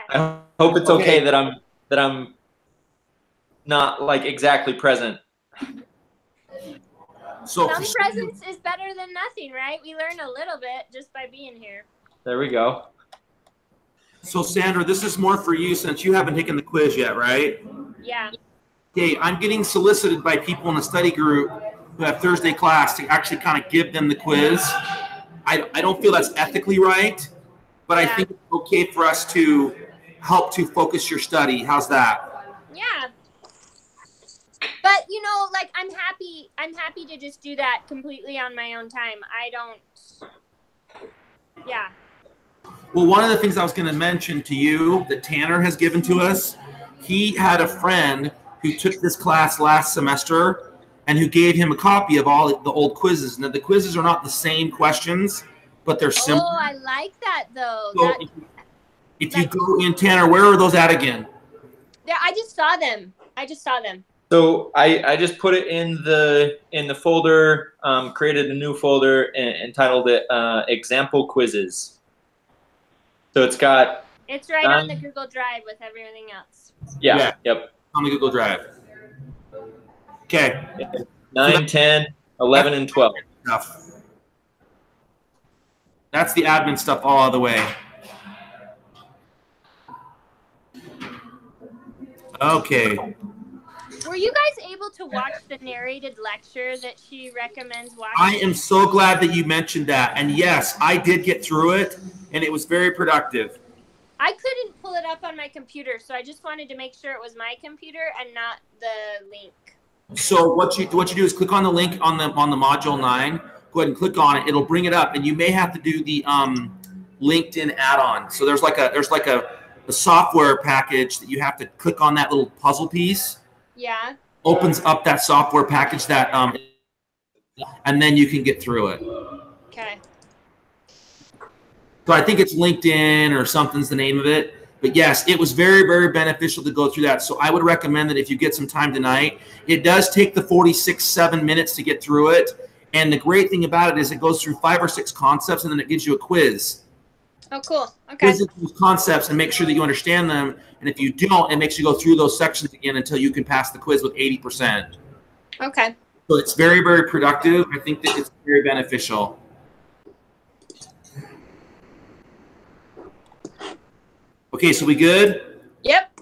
I hope it's okay that I'm not like exactly present. So some presence is better than nothing, right? We learn a little bit just by being here. There we go. So Sandra, this is more for you since you haven't taken the quiz yet, right? Yeah. Okay, I'm getting solicited by people in the study group who have Thursday class to actually kind of give them the quiz. I don't feel that's ethically right, but I think it's okay for us to help to focus your study. How's that? Yeah. But you know, like I'm happy to just do that completely on my own time. I don't. Yeah. Well, one of the things I was going to mention to you that Tanner has given to us, he had a friend who took this class last semester and who gave him a copy of all the old quizzes. Now, the quizzes are not the same questions, but they're similar. Oh, I like that, though. So if you go in, Tanner, where are those at again? Yeah, I just saw them. So I just put it in the folder, created a new folder and entitled it Example Quizzes. So it's got. It's right on the Google Drive with everything else. Yeah. Yep. On the Google Drive. Okay. 9, 10, 11, and 12. That's the admin stuff all the way. Okay. Were you guys able to watch the narrated lecture that she recommends watching? I am so glad that you mentioned that. And yes, I did get through it, and it was very productive. I couldn't pull it up on my computer, so I just wanted to make sure it was my computer and not the link. So what you do is click on the link on the module 9. Go ahead and click on it. It'll bring it up, and you may have to do the LinkedIn add-on. So there's like a software package that you have to click on that little puzzle piece. Yeah. Opens up that software package that and then you can get through it. Okay. So I think it's LinkedIn or something's the name of it. But yes, it was very, very beneficial to go through that. So I would recommend that if you get some time tonight, it does take the 7 minutes to get through it. And the great thing about it is it goes through 5 or 6 concepts and then it gives you a quiz. Oh, cool. Okay. Visit those concepts and make sure that you understand them. And if you don't, it makes you go through those sections again until you can pass the quiz with 80%. Okay. So it's very, very productive. I think that it's very beneficial. Okay, so we good? Yep.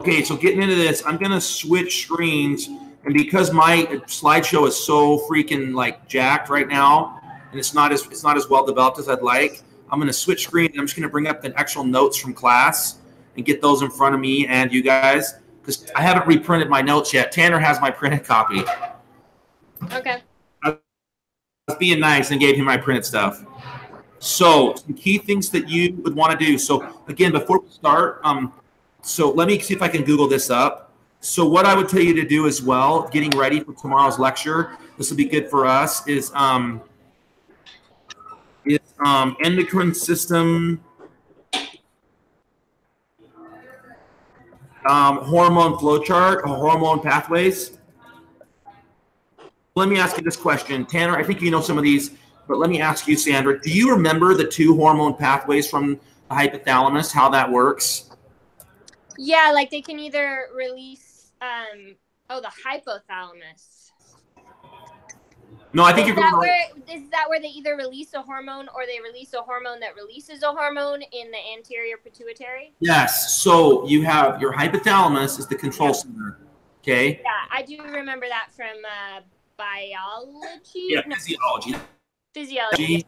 Okay, so getting into this, I'm gonna switch screens, and because my slideshow is so freaking like jacked right now, and it's not as well developed as I'd like, I'm gonna switch screens. I'm just gonna bring up the actual notes from class and get those in front of me and you guys, because I haven't reprinted my notes yet. Tanner has my printed copy. Okay. I was being nice and gave him my printed stuff. So some key things that you would want to do. So again, before we start, so let me see if I can Google this up. So what I would tell you to do as well, getting ready for tomorrow's lecture, this will be good for us, is endocrine system, hormone flow chart, hormone pathways. Let me ask you this question. Tanner, I think you know some of these, but let me ask you, Sandra, do you remember the 2 hormone pathways from the hypothalamus, how that works? Yeah, like they can either release, the hypothalamus. No, I think is that where they either release a hormone or they release a hormone that releases a hormone in the anterior pituitary? Yes. So you have your hypothalamus is the control center. Okay. Yeah, I do remember that from biology. Yeah, physiology. Physiology.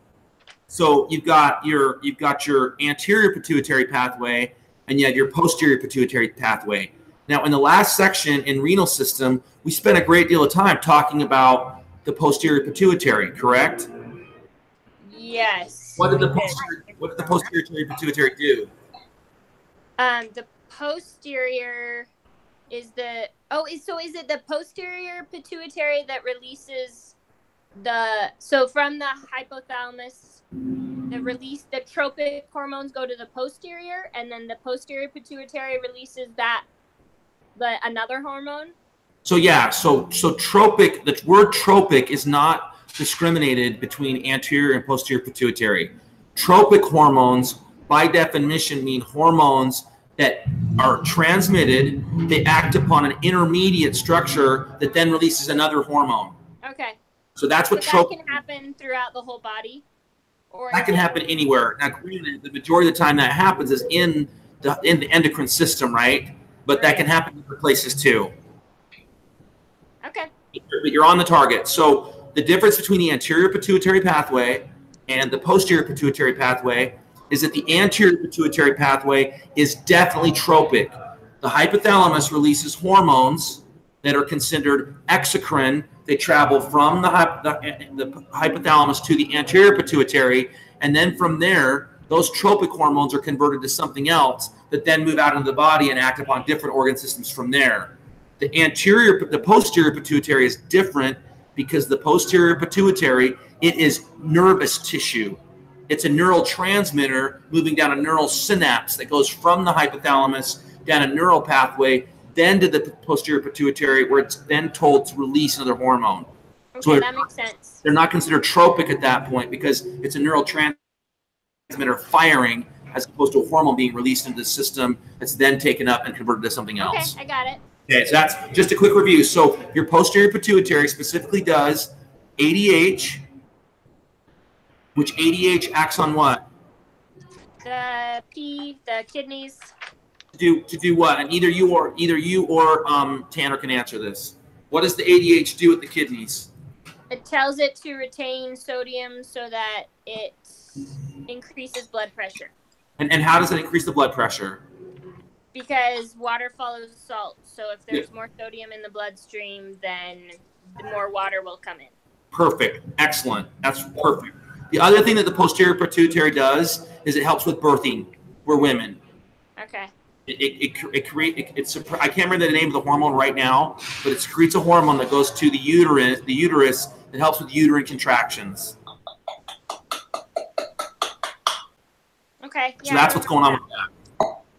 So you've got your anterior pituitary pathway and you have your posterior pituitary pathway. Now, in the last section in renal system, we spent a great deal of time talking about the posterior pituitary, correct? Yes. What did the posterior pituitary do? The posterior is is it the posterior pituitary that releases from the hypothalamus, the tropic hormones go to the posterior, and then the posterior pituitary releases another hormone? So yeah, so tropic, the word tropic is not discriminated between anterior and posterior pituitary. Tropic hormones by definition mean hormones that are transmitted. They act upon an intermediate structure that then releases another hormone. Okay. So that's what that can happen throughout the whole body? Or that can happen anywhere. Now, the majority of the time that happens is in the endocrine system, right? But that can happen in other places too. Okay. But you're on the target. So the difference between the anterior pituitary pathway and the posterior pituitary pathway is that the anterior pituitary pathway is definitely tropic. The hypothalamus releases hormones that are considered exocrine. They travel from the hypothalamus to the anterior pituitary, and then from there, those tropic hormones are converted to something else that then move out into the body and act upon different organ systems from there. The posterior pituitary is different because the posterior pituitary, it is nervous tissue. It's a neural transmitter moving down a neural synapse that goes from the hypothalamus down a neural pathway, then to the posterior pituitary, where it's then told to release another hormone. Okay, so that makes sense. They're not considered tropic at that point because it's a neural transmitter firing as opposed to a hormone being released into the system that's then taken up and converted to something else. Okay, I got it. Okay, so that's just a quick review. So your posterior pituitary specifically does ADH, which ADH acts on what? The kidneys. To do what? And either you or Tanner can answer this. What does the ADH do with the kidneys? It tells it to retain sodium so that it increases blood pressure. And how does it increase the blood pressure? Because water follows salt. So if there's more sodium in the bloodstream, then the more water will come in. Perfect. Excellent. That's perfect. The other thing that the posterior pituitary does is it helps with birthing for women. Okay. I can't remember the name of the hormone right now, but it secretes a hormone that goes to the uterus that helps with uterine contractions. Okay. So that's what's going on with that.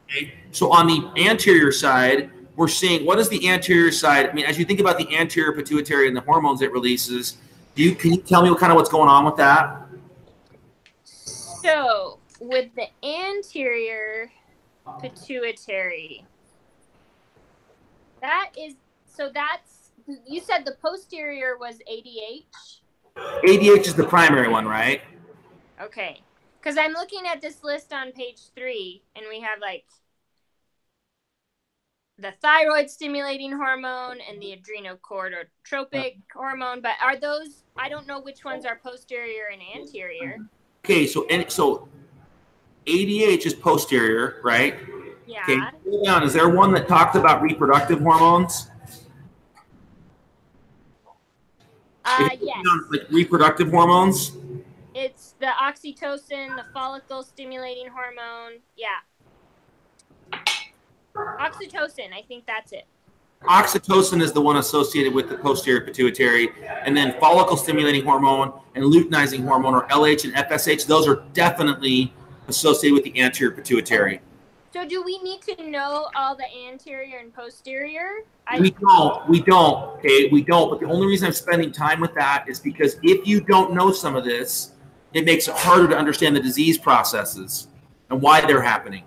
Okay. So on the anterior side, we're seeing, what is the anterior side? I mean, as you think about the anterior pituitary and the hormones it releases, can you tell me what's going on with that? So with the anterior pituitary, you said the posterior was ADH? ADH is the primary one, right? Okay. Because I'm looking at this list on page 3, and we have like the thyroid stimulating hormone and the adrenocorticotropic hormone, but are those, I don't know which ones are posterior and anterior. Okay, so ADH is posterior, right? Yeah. Okay, hold on. Is there one that talks about reproductive hormones? Yes. Like reproductive hormones? It's the oxytocin, the follicle stimulating hormone. Yeah. Oxytocin, I think that's it. Oxytocin is the one associated with the posterior pituitary, and then follicle stimulating hormone and luteinizing hormone, or LH and FSH, those are definitely associated with the anterior pituitary. So do we need to know all the anterior and posterior? We don't, okay? We don't, but the only reason I'm spending time with that is because if you don't know some of this, it makes it harder to understand the disease processes and why they're happening.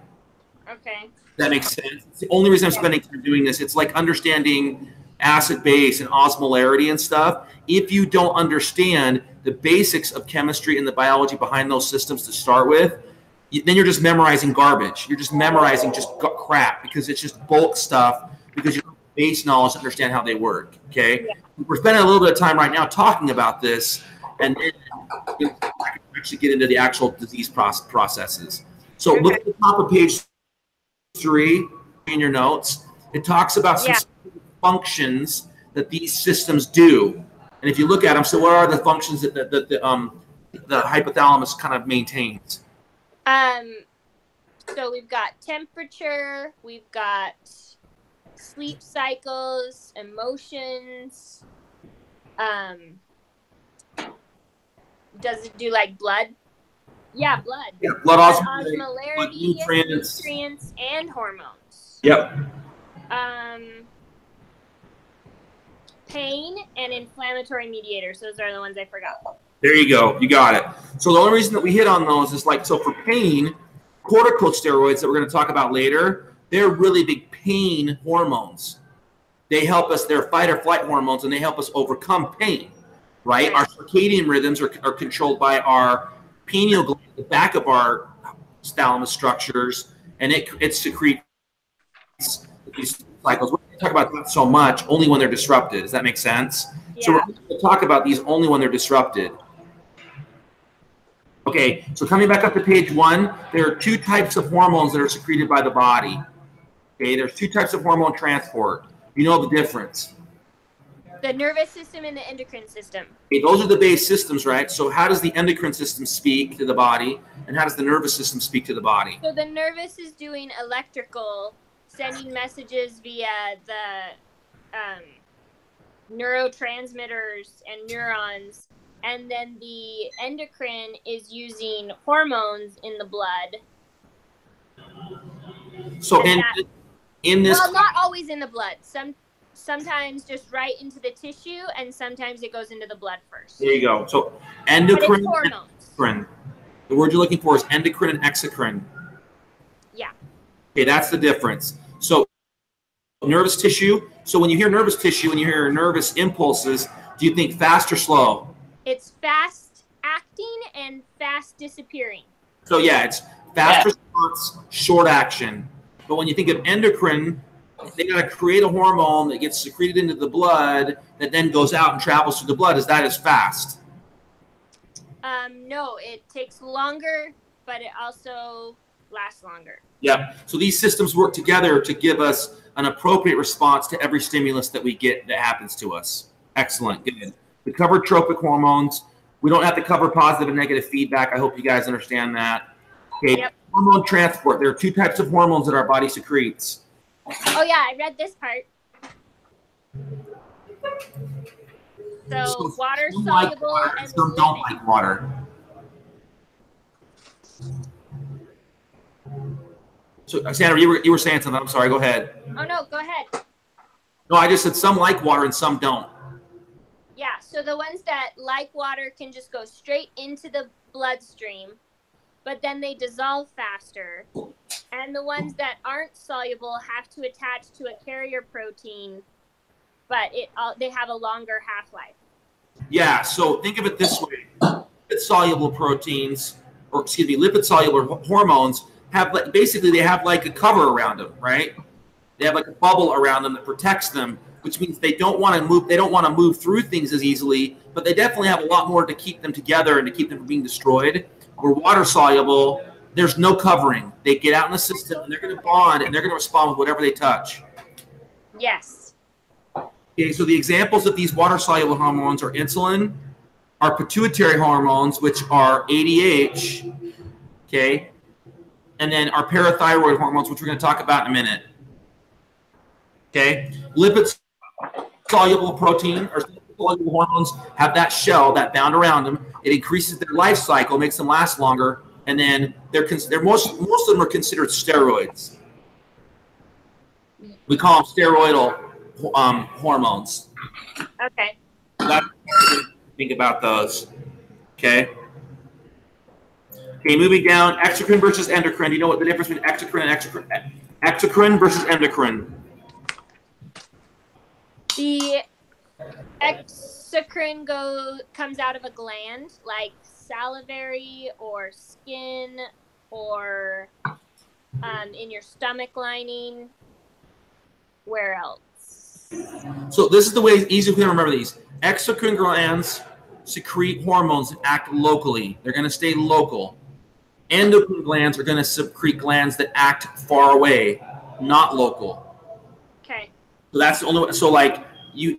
Okay. That makes sense. It's the only reason I'm spending time doing this. It's like understanding acid base and osmolarity and stuff. If you don't understand the basics of chemistry and the biology behind those systems to start with, then you're just memorizing garbage. You're just memorizing just crap because it's just bulk stuff because you don't have base knowledge to understand how they work, okay? Yeah. We're spending a little bit of time right now talking about this, and then I can actually get into the actual disease processes. So look at the top of page 3 in your notes. It talks about some functions that these systems do. And if you look at them, so what are the functions that the hypothalamus kind of maintains? So we've got temperature, we've got sleep cycles, emotions. Does it do like blood? Yeah, blood. Yeah, blood osmolarity, nutrients, and hormones. Yep. Pain and inflammatory mediators. Those are the ones I forgot. There you go. You got it. So the only reason that we hit on those is like, so for pain, corticosteroids that we're going to talk about later, they're really big pain hormones. They help us, they're fight or flight hormones, and they help us overcome pain, right? Our circadian rhythms are controlled by our pineal gland, the back of our thalamus structures, and it secretes these cycles. We're going to talk about that so much only when they're disrupted. Does that make sense? Yeah. So we're going to talk about these only when they're disrupted. Okay, so coming back up to page 1, there are 2 types of hormones that are secreted by the body. Okay, there's 2 types of hormone transport. You know the difference. The nervous system and the endocrine system. Okay, those are the base systems, right? So how does the endocrine system speak to the body, and how does the nervous system speak to the body? So the nervous is doing electrical, sending messages via the neurotransmitters and neurons, and then the endocrine is using hormones in the blood. So in this, well, not always in the blood. Sometimes just right into the tissue, and sometimes it goes into the blood first. There you go. So endocrine, hormones. Exocrine. The word you're looking for is endocrine and exocrine. Yeah. Okay, that's the difference. So nervous tissue. So when you hear nervous tissue, when you hear nervous impulses, do you think fast or slow? It's fast acting and fast disappearing. So yeah, it's fast response, short action. But when you think of endocrine, they got to create a hormone that gets secreted into the blood that then goes out and travels through the blood. Is that as fast? No, it takes longer, but it also lasts longer. Yeah. So these systems work together to give us an appropriate response to every stimulus that we get that happens to us. Excellent. Good. We covered tropic hormones. We don't have to cover positive and negative feedback. I hope you guys understand that. Okay. Yep. Hormone transport. There are 2 types of hormones that our body secretes. Oh yeah, I read this part. So water soluble and some don't like water. So Sandra, you were saying something. I'm sorry. Go ahead. Oh no, go ahead. No, I just said some like water and some don't. Yeah. So the ones that like water can just go straight into the bloodstream, but then they dissolve faster. And the ones that aren't soluble have to attach to a carrier protein, but they have a longer half-life. Yeah, so think of it this way. Lipid-soluble proteins, or excuse me, lipid-soluble hormones have basically they have like a cover around them, right? They have like a bubble around them that protects them, which means they don't want to move. They don't want to move through things as easily, but they definitely have a lot more to keep them together and to keep them from being destroyed. Where water-soluble, there's no covering. They get out in the system and they're going to bond and they're going to respond with whatever they touch. Yes. Okay, so the examples of these water-soluble hormones are insulin, our pituitary hormones, which are ADH, okay, and then our parathyroid hormones, which we're going to talk about in a minute. Okay, lipid-soluble protein or soluble hormones have that shell that bound around them. It increases their life cycle, makes them last longer. And then most of them are considered steroids. We call them steroidal hormones. Okay. Think about those. Okay. Okay, moving down, exocrine versus endocrine. Do you know what the difference between exocrine and exocrine? Exocrine versus endocrine. The exocrine comes out of a gland, like salivary or skin or in your stomach lining. Where else? So this is the way easy to remember these. Exocrine glands secrete hormones that act locally. They're going to stay local. Endocrine glands are going to secrete glands that act far away, not local. Okay. So that's the only way. So like you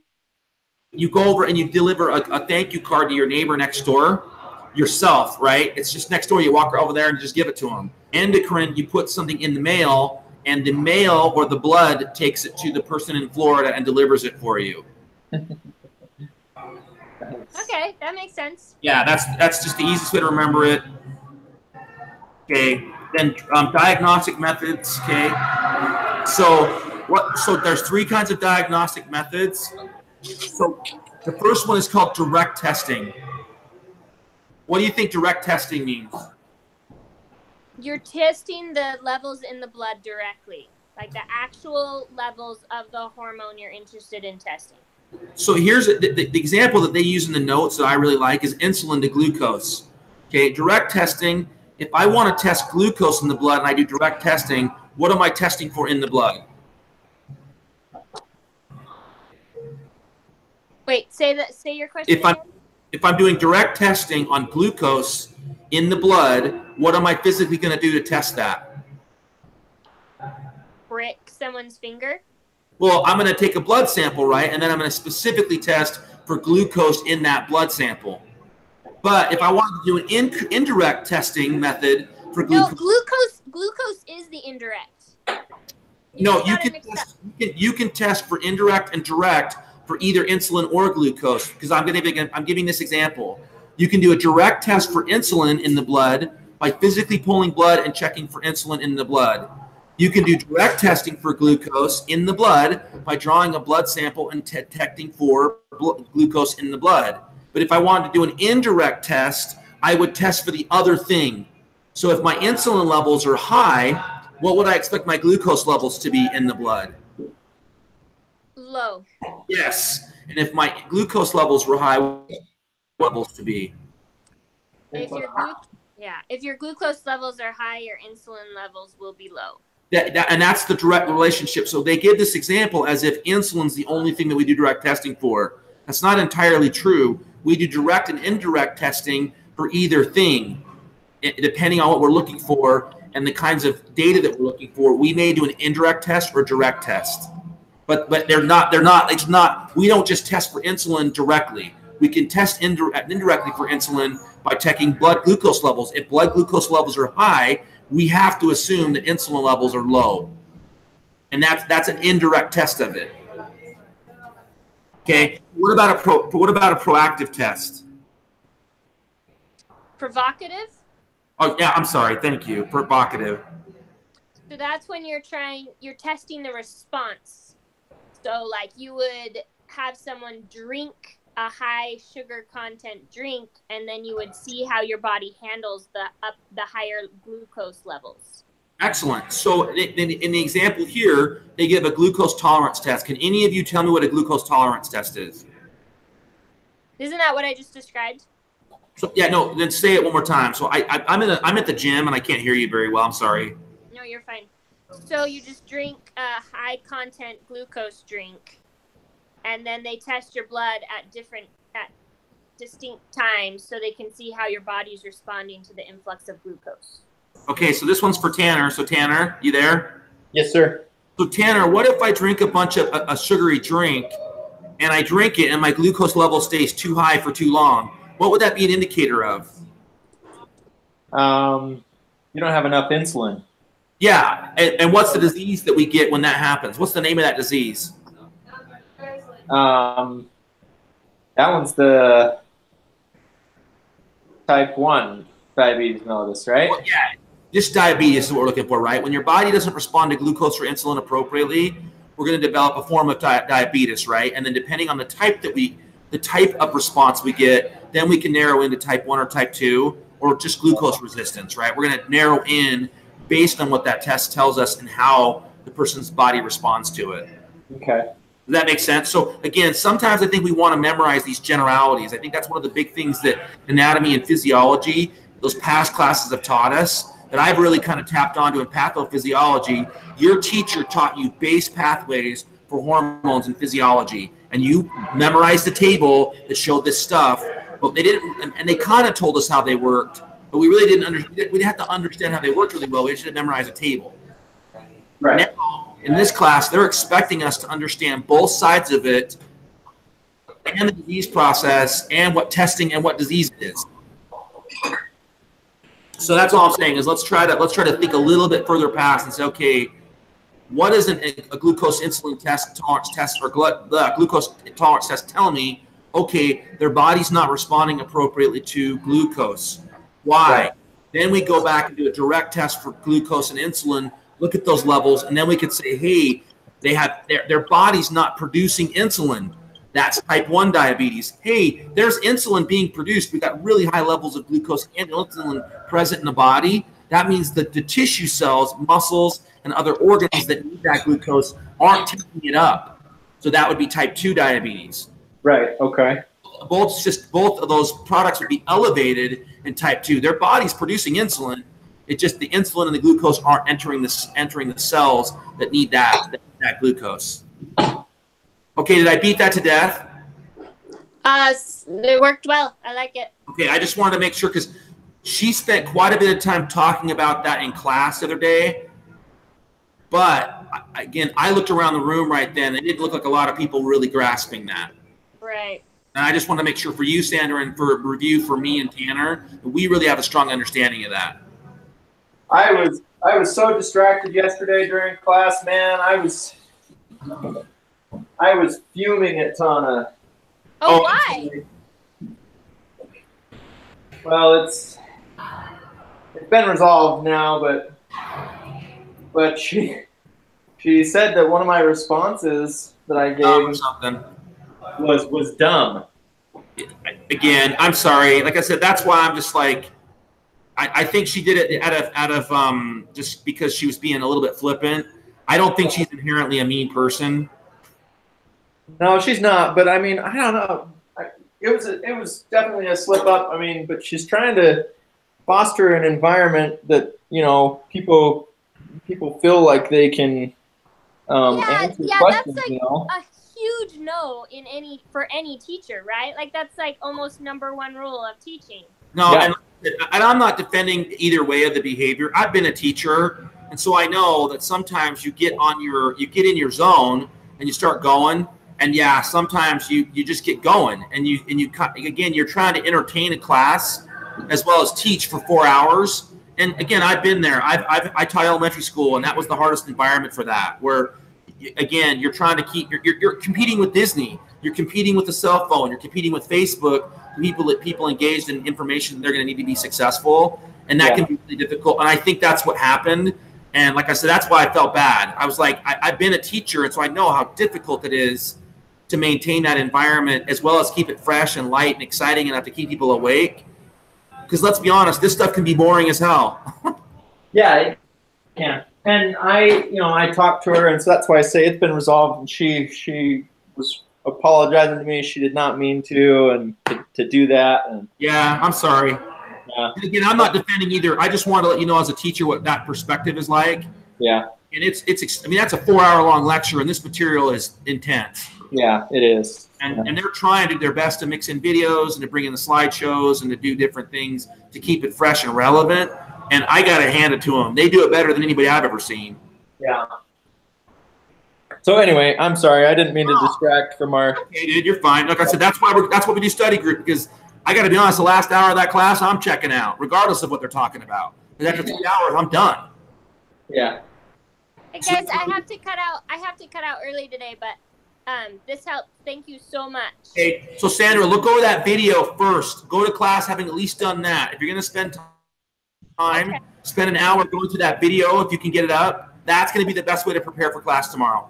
go over and you deliver a thank you card to your neighbor next door yourself, right? It's just next door. You walk over there and just give it to them. Endocrine, you put something in the mail, and the mail or the blood takes it to the person in Florida and delivers it for you. Okay, that makes sense. Yeah, that's just the easiest way to remember it. Okay, then diagnostic methods. Okay, so there's 3 kinds of diagnostic methods. So the first one is called direct testing. What do you think direct testing means? You're testing the levels in the blood directly, like the actual levels of the hormone you're interested in testing. So here's the example that they use in the notes that I really like is insulin to glucose. Okay, direct testing. If I want to test glucose in the blood and I do direct testing, what am I testing for in the blood? Wait, say your question again. If I'm doing direct testing on glucose in the blood, what am I physically going to do to test that? Prick someone's finger? Well, I'm going to take a blood sample, right? And then I'm going to specifically test for glucose in that blood sample. But if I want to do an indirect testing method for glucose. No, glucose is the indirect. You can test for indirect and direct for either insulin or glucose, because I'm giving this example. You can do a direct test for insulin in the blood by physically pulling blood and checking for insulin in the blood. You can do direct testing for glucose in the blood by drawing a blood sample and detecting for glucose in the blood. But if I wanted to do an indirect test, I would test for the other thing. So if my insulin levels are high, what would I expect my glucose levels to be in the blood? Low. Yes. And if my glucose levels were high, what levels to be? If your glucose levels are high, your insulin levels will be low. And that's the direct relationship. So they give this example as if insulin's the only thing that we do direct testing for. That's not entirely true. We do direct and indirect testing for either thing, depending on what we're looking for and the kinds of data that we're looking for. We may do an indirect test or direct test, but it's not. We don't just test for insulin directly. We can test indirectly for insulin by checking blood glucose levels. If blood glucose levels are high, we have to assume that insulin levels are low, and that's an indirect test of it. Okay. What about a proactive test? Provocative? Oh yeah, I'm sorry. Thank you. Provocative. So that's when you're testing the response. So like you would have someone drink a high sugar content drink, and then you would see how your body handles the higher glucose levels. Excellent. So in the example here, they give a glucose tolerance test. Can any of you tell me what a glucose tolerance test is? Isn't that what I just described? So yeah, no. Then say it one more time. So I'm at the gym and I can't hear you very well. I'm sorry. No, you're fine. So you just drink a high content glucose drink, and then they test your blood at distinct times so they can see how your body's responding to the influx of glucose. Okay, so this one's for Tanner. So Tanner, you there? Yes, sir. So Tanner, what if I drink a bunch of a sugary drink and I drink it and my glucose level stays too high for too long? What would that be an indicator of? You don't have enough insulin. Yeah, and what's the disease that we get when that happens? What's the name of that disease? That one's the type 1 diabetes mellitus, right? Well, yeah, just diabetes is what we're looking for, right? When your body doesn't respond to glucose or insulin appropriately, we're going to develop a form of diabetes, right? And then depending on the type of response we get, then we can narrow into type 1 or type 2 or just glucose resistance, right? We're going to narrow in based on what that test tells us and how the person's body responds to it. Okay. Does that make sense? So again, sometimes I think we want to memorize these generalities. I think that's one of the big things that anatomy and physiology, those past classes have taught us, that I've really kind of tapped onto in pathophysiology. Your teacher taught you base pathways for hormones and physiology, and you memorized the table that showed this stuff, but they didn't, and they kind of told us how they worked, but we really didn't understand. We didn't have to understand how they worked really well. We just had to memorize a table. Right. Now, in this class, they're expecting us to understand both sides of it and the disease process and what testing and what disease it is. So that's all I'm saying is let's try to think a little bit further past and say, okay, what is a glucose insulin tolerance test or glucose tolerance test tell me? Okay, their body's not responding appropriately to glucose. Why? Right. Then we go back and do a direct test for glucose and insulin, look at those levels, and then we could say, hey, they have their body's not producing insulin. That's type 1 diabetes. Hey, there's insulin being produced. We've got really high levels of glucose and insulin present in the body. that means that the tissue cells, muscles, and other organs that need that glucose aren't taking it up. So that would be type 2 diabetes. Right. Okay. Both of those products would be elevated in type 2. Their body's producing insulin. It's just the insulin and the glucose aren't entering the cells that need that glucose. Okay, did I beat that to death? It worked well. I like it. Okay, I just wanted to make sure because she spent quite a bit of time talking about that in class the other day. But again, I looked around the room right then. It didn't look like a lot of people really grasping that. Right. And I just want to make sure for you, Sandra, and for review for me and Tanner, we really have a strong understanding of that. I was so distracted yesterday during class, man. I was fuming at Tana. Oh, why? Well, it's been resolved now, but she said that one of my responses that I gave was dumb. Again, I'm sorry. Like I said, that's why I'm just like, I think she did it out of just because she was being a little bit flippant. I don't think she's inherently a mean person. No, she's not. But I mean, I don't know. It was definitely a slip up. I mean, but she's trying to foster an environment that people feel like they can answer questions. That's like a huge no for any teacher, right? Like that's like almost #1 rule of teaching. No, yeah. And I'm not defending either way of the behavior. I've been a teacher, and so I know that sometimes you get in your zone and you start going. And yeah, sometimes you just get going, and you're trying to entertain a class as well as teach for 4 hours. And again, I've been there. I taught elementary school, and that was the hardest environment for that. Where again, you're trying to you're competing with Disney, you're competing with the cell phone, you're competing with Facebook. People engaged in information they're going to need to be successful, and that can be really difficult. And I think that's what happened. And like I said, that's why I felt bad. I was like, I've been a teacher, and so I know how difficult it is to maintain that environment as well as keep it fresh and light and exciting enough to keep people awake. Because let's be honest, this stuff can be boring as hell. Yeah, it can. And I talked to her, and so that's why I say it's been resolved. And she was apologizing to me. She did not mean to, and to do that. And yeah, I'm sorry. Yeah. And again, I'm not defending either. I just want to let you know as a teacher what that perspective is like. Yeah. And I mean, that's a 4-hour-long lecture, and this material is intense. Yeah, it is. And they're trying to do their best to mix in videos and to bring in the slideshows and to do different things to keep it fresh and relevant. And I got to hand it to them. They do it better than anybody I've ever seen. Yeah. So anyway, I'm sorry. I didn't mean to distract from our. Okay, dude, you're fine. Like I said, that's why we do study group, because I got to be honest. The last hour of that class, I'm checking out, regardless of what they're talking about. Because after 3 hours, I'm done. Yeah. Hey guys, I have to cut out early today, but this helped. Thank you so much. Okay, so Sandra, look over that video first. Go to class having at least done that. If you're going to spend time, spend an hour going through that video if you can get it up. That's going to be the best way to prepare for class tomorrow.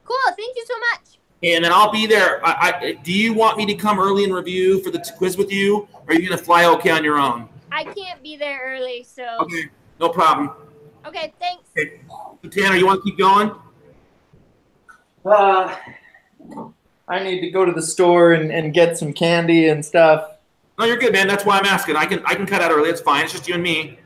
Cool. Thank you so much. And then I'll be there. Do you want me to come early and review for the quiz with you, or are you going to fly okay on your own? I can't be there early, so. Okay, no problem. Okay, thanks. Okay. So Tanner, you want to keep going? I need to go to the store and get some candy and stuff. No, you're good, man. That's why I'm asking. I can cut out early. It's fine. It's just you and me.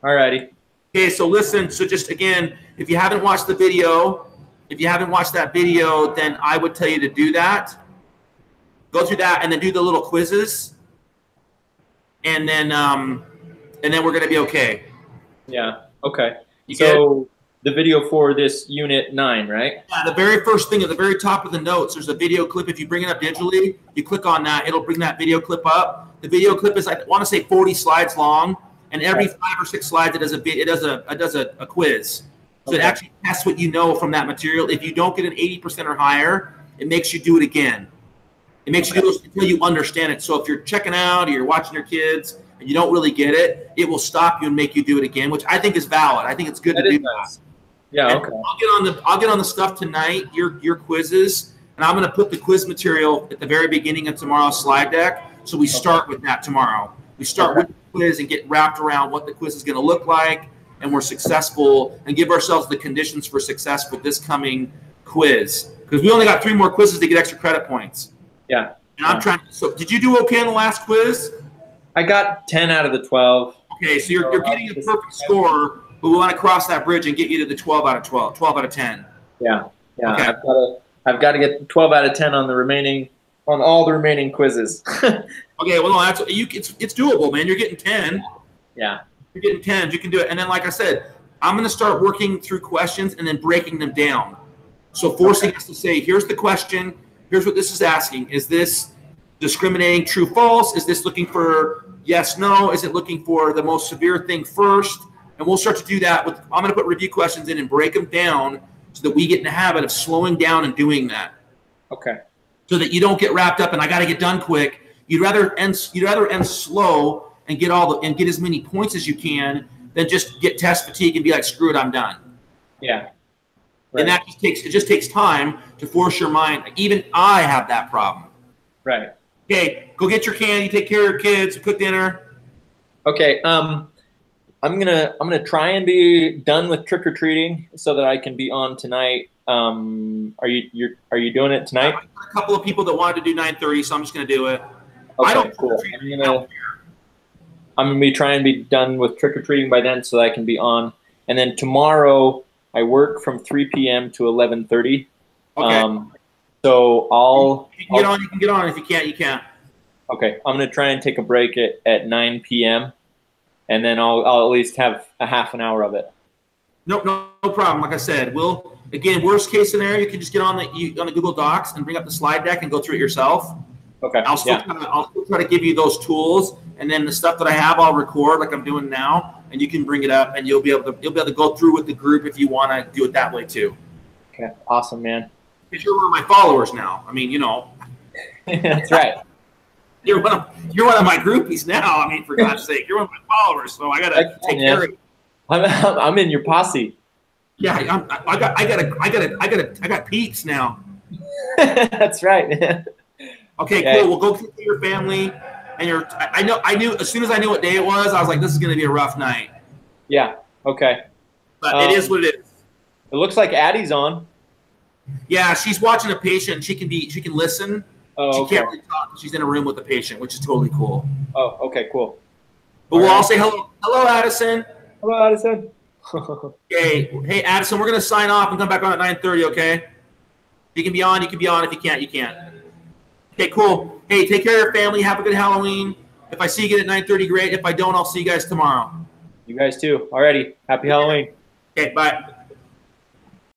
Alrighty. Okay, so listen. So just again, if you haven't watched the video, then I would tell you to do that. Go through that and then do the little quizzes, and then we're gonna be okay. Yeah. Okay. So the video for this unit 9, right? Yeah, the very first thing at the very top of the notes, there's a video clip. If you bring it up digitally, you click on that, it'll bring that video clip up. The video clip is, I want to say, 40 slides long, and every 5 or 6 slides it does a quiz. So it actually tests what you know from that material. If you don't get an 80% or higher, it makes you do it again. It makes you do it until you understand it. So if you're checking out or you're watching your kids and you don't really get it, it will stop you and make you do it again, which I think is valid. I think it's good to do that. Yeah, okay. I'll get on the stuff tonight, your quizzes, and I'm going to put the quiz material at the very beginning of tomorrow's slide deck. So we start with that tomorrow. We start with the quiz and get wrapped around what the quiz is going to look like, and we're successful and give ourselves the conditions for success with this coming quiz. Because we only got 3 more quizzes to get extra credit points. Yeah. And I'm trying. So did you do okay on the last quiz? I got 10 out of the 12. Okay, so you're getting a perfect score, but we want to cross that bridge and get you to the 12 out of 12, 12 out of 10. Yeah. Yeah. Okay. I've got to get 12 out of 10 on all the remaining quizzes. Okay, well, no, it's doable, man. You're getting 10. Yeah. You're getting 10. You can do it. And then, like I said, I'm going to start working through questions and then breaking them down. So forcing us to say, here's the question. Here's what this is asking. Is this discriminating true, false? Is this looking for yes, no? Is it looking for the most severe thing first? And we'll start to do that. I'm going to put review questions in and break them down so that we get in the habit of slowing down and doing that. Okay. So that you don't get wrapped up and I got to get done quick. You'd rather end slow and get as many points as you can than just get test fatigue and be like, screw it, I'm done. Yeah. Right. And that just takes time to force your mind. Even I have that problem. Right. Okay, go get your candy, take care of your kids, cook dinner. Okay. I'm gonna try and be done with trick or treating so that I can be on tonight. Are you doing it tonight? I've got a couple of people that wanted to do 9:30, so I'm just gonna do it. Okay, I don't cool. I'm gonna be trying to be done with trick or treating by then so that I can be on. And then tomorrow I work from 3 p.m. to 11:30. Okay. So you can get on. You can get on. If you can't, you can't. Okay, I'm gonna try and take a break at 9 p.m. and then I'll at least have a half an hour of it. No problem. Like I said, again, worst case scenario, you can just get on the Google Docs and bring up the slide deck and go through it yourself. Okay. I'll still try to give you those tools, and then the stuff that I have, I'll record like I'm doing now, and you can bring it up, and you'll be able to go through with the group if you want to do it that way too. Okay. Awesome, man. Because you're one of my followers now. I mean, That's right. You're one of my groupies now. I mean, for God's sake, you're one of my followers, so I gotta take care of you. I'm in your posse. Yeah, I got peeps now. That's right. Okay, cool. We'll go to your family, and I knew as soon as I knew what day it was, I was like, this is gonna be a rough night. Yeah. Okay. But it is what it is. It looks like Addie's on. Yeah, she's watching a patient. She can listen. Oh, she can't really talk. She's in a room with the patient, which is totally cool. Oh, okay, cool. But we'll all say hello. Hello, Addison. Hello, Addison. Okay. Hey, Addison, we're going to sign off and come back on at 9:30, okay? You can be on. You can be on. If you can't, you can't. Okay, cool. Hey, take care of your family. Have a good Halloween. If I see you again at 9:30, great. If I don't, I'll see you guys tomorrow. You guys too. Alrighty. Happy Halloween. Okay, bye.